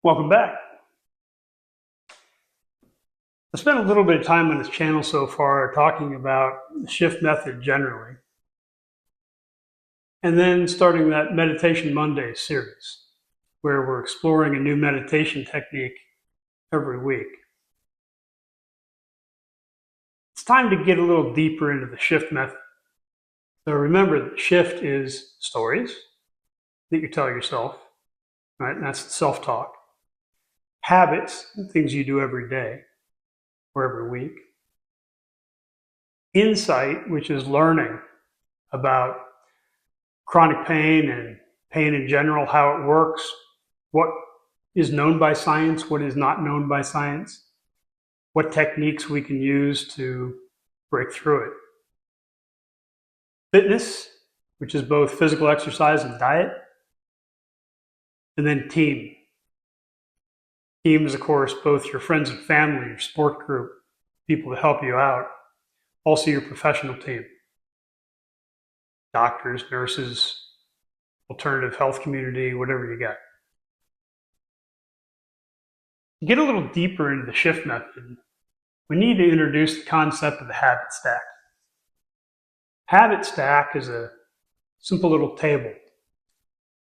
Welcome back. I spent a little bit of time on this channel so far talking about the shift method generally, and then starting that Meditation Monday series, where we're exploring a new meditation technique every week. It's time to get a little deeper into the shift method. So remember that shift is stories that you tell yourself, right? And that's self-talk. Habits, things you do every day or every week. Insight, which is learning about chronic pain and pain in general, how it works, what is known by science, what is not known by science, what techniques we can use to break through it. Fitness, which is both physical exercise and diet. And then team. Team is, of course, both your friends and family, your support group, people to help you out, also your professional team. Doctors, nurses, alternative health community, whatever you got. To get a little deeper into the shift method, we need to introduce the concept of the habit stack. Habit stack is a simple little table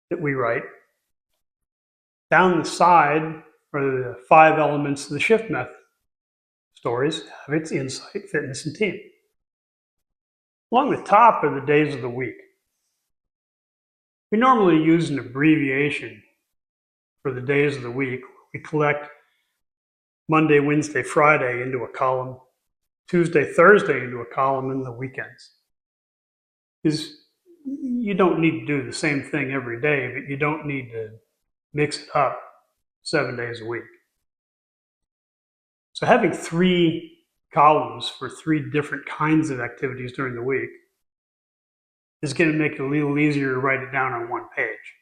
that we write. Down the side are the 5 elements of the shift method: stories, habits, insight, fitness, and team. Along the top are the days of the week. We normally use an abbreviation for the days of the week. We collect Monday, Wednesday, Friday into a column, Tuesday, Thursday into a column, and the weekends. You don't need to do the same thing every day, but you don't need to mix it up 7 days a week. So having 3 columns for 3 different kinds of activities during the week is going to make it a little easier to write it down on one page.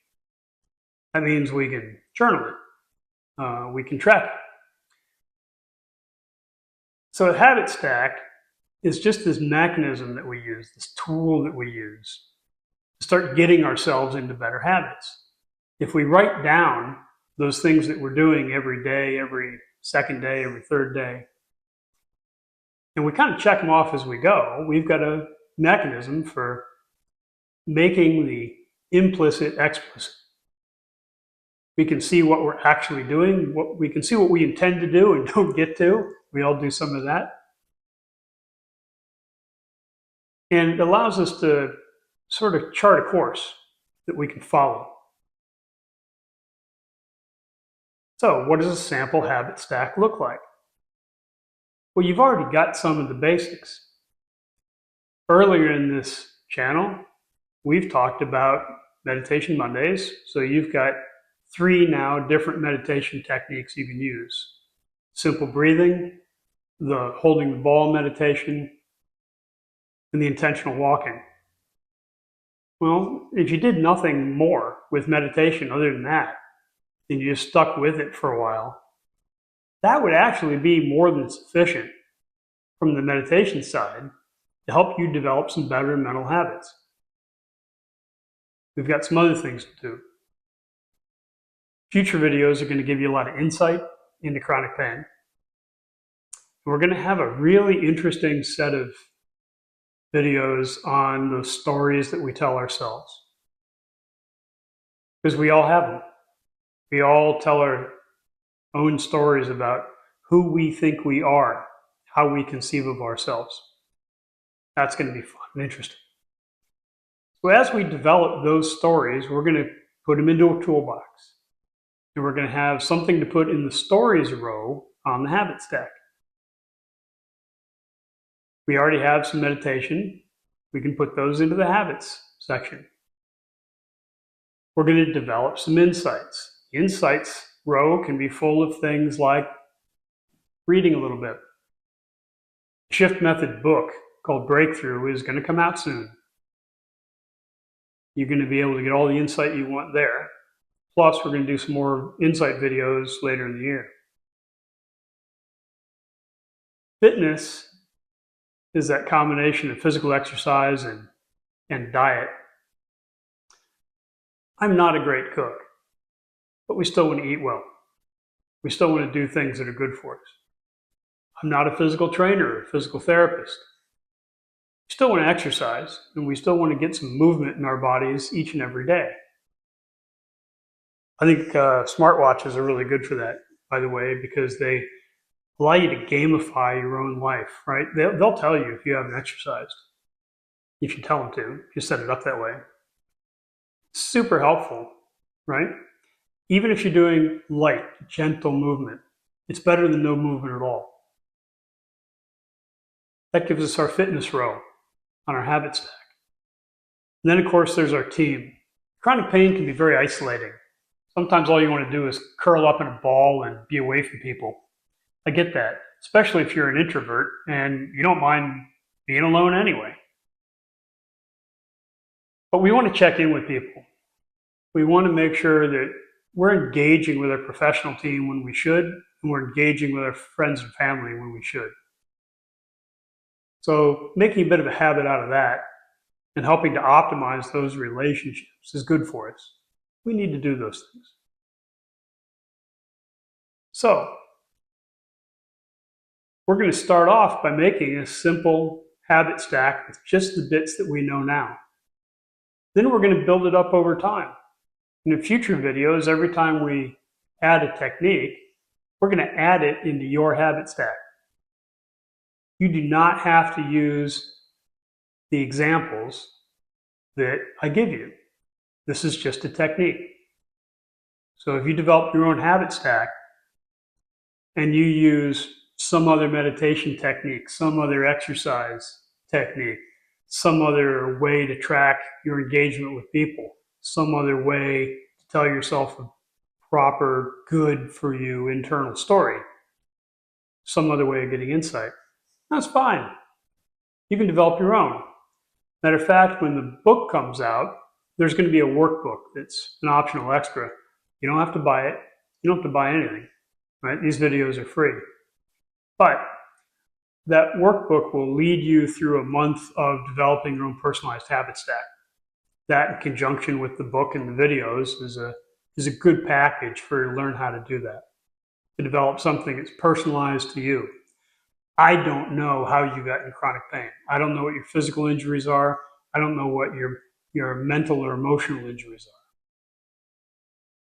That means we can journal it. We can track it. So a habit stack is just this mechanism that we use, this tool that we use to start getting ourselves into better habits. If we write down those things that we're doing every day, every second day, every third day, and we kind of check them off as we go, we've got a mechanism for making the implicit explicit. We can see what we're actually doing, we can see what we intend to do and don't get to. We all do some of that. And it allows us to sort of chart a course that we can follow. So what does a sample habit stack look like? Well, you've already got some of the basics. Earlier in this channel, we've talked about Meditation Mondays. So you've got 3 now different meditation techniques you can use. Simple breathing, the holding the ball meditation, and the intentional walking. Well, if you did nothing more with meditation other than that, and you just stuck with it for a while, that would actually be more than sufficient from the meditation side to help you develop some better mental habits. We've got some other things to do. Future videos are going to give you a lot of insight into chronic pain. We're going to have a really interesting set of videos on the stories that we tell ourselves. Because we all have them. We all tell our own stories about who we think we are, how we conceive of ourselves. That's going to be fun and interesting. So as we develop those stories, we're going to put them into a toolbox. And we're going to have something to put in the stories row on the habit stack. We already have some meditation. We can put those into the habits section. We're going to develop some insights. Insights row can be full of things like reading a little bit. Shift Method book called Breakthrough is going to come out soon. You're going to be able to get all the insight you want there. Plus, we're going to do some more insight videos later in the year. Fitness is that combination of physical exercise and diet. I'm not a great cook, but we still want to eat well. We still want to do things that are good for us. I'm not a physical trainer or a physical therapist. We still want to exercise, and we still want to get some movement in our bodies each and every day. I think smartwatches are really good for that, by the way, because they allow you to gamify your own life, right? They'll tell you if you haven't exercised, if you tell them to, if you set it up that way. Super helpful, right? Even if you're doing light, gentle movement, it's better than no movement at all. That gives us our fitness row on our habit stack. And then, of course, there's our team. Chronic pain can be very isolating. Sometimes all you want to do is curl up in a ball and be away from people. I get that, especially if you're an introvert and you don't mind being alone anyway. But we want to check in with people. We want to make sure that we're engaging with our professional team when we should, and we're engaging with our friends and family when we should. So making a bit of a habit out of that and helping to optimize those relationships is good for us. We need to do those things. So we're going to start off by making a simple habit stack with just the bits that we know now. Then we're going to build it up over time. In future videos, every time we add a technique, we're going to add it into your habit stack. You do not have to use the examples that I give you. This is just a technique. So if you develop your own habit stack and you use some other meditation technique, some other exercise technique, some other way to track your engagement with people, some other way to tell yourself a proper, good for you internal story, some other way of getting insight, that's fine. You can develop your own. Matter of fact, when the book comes out, there's going to be a workbook that's an optional extra. You don't have to buy it. You don't have to buy anything, right? These videos are free. But that workbook will lead you through a month of developing your own personalized habit stack. That, in conjunction with the book and the videos, is a good package for you to learn how to do that, to develop something that's personalized to you. I don't know how you got in chronic pain. I don't know what your physical injuries are. I don't know what your mental or emotional injuries are.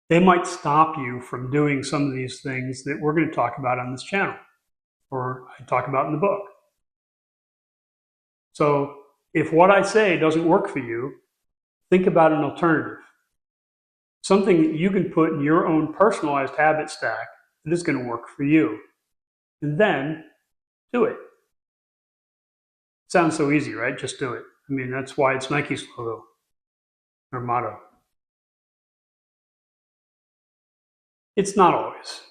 They might stop you from doing some of these things that we're going to talk about on this channel, or I talk about in the book. So if what I say doesn't work for you, think about an alternative. Something that you can put in your own personalized habit stack that is going to work for you. And then do it. Sounds so easy, right? Just do it. I mean, that's why it's Nike's logo or motto. It's not always.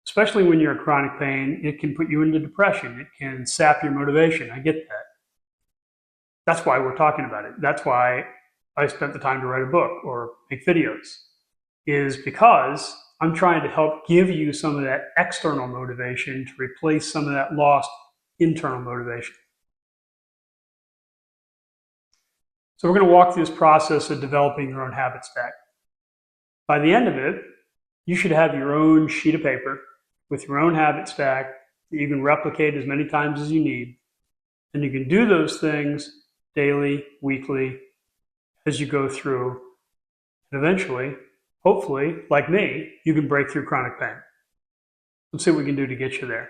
Especially when you're in chronic pain, it can put you into depression. It can sap your motivation. I get that. That's why we're talking about it. That's why I spent the time to write a book or make videos, is because I'm trying to help give you some of that external motivation to replace some of that lost internal motivation. So we're going to walk through this process of developing your own habit stack. By the end of it, you should have your own sheet of paper with your own habit stack that you can replicate as many times as you need. And you can do those things daily, weekly, as you go through. And eventually, hopefully, like me, you can break through chronic pain. Let's see what we can do to get you there.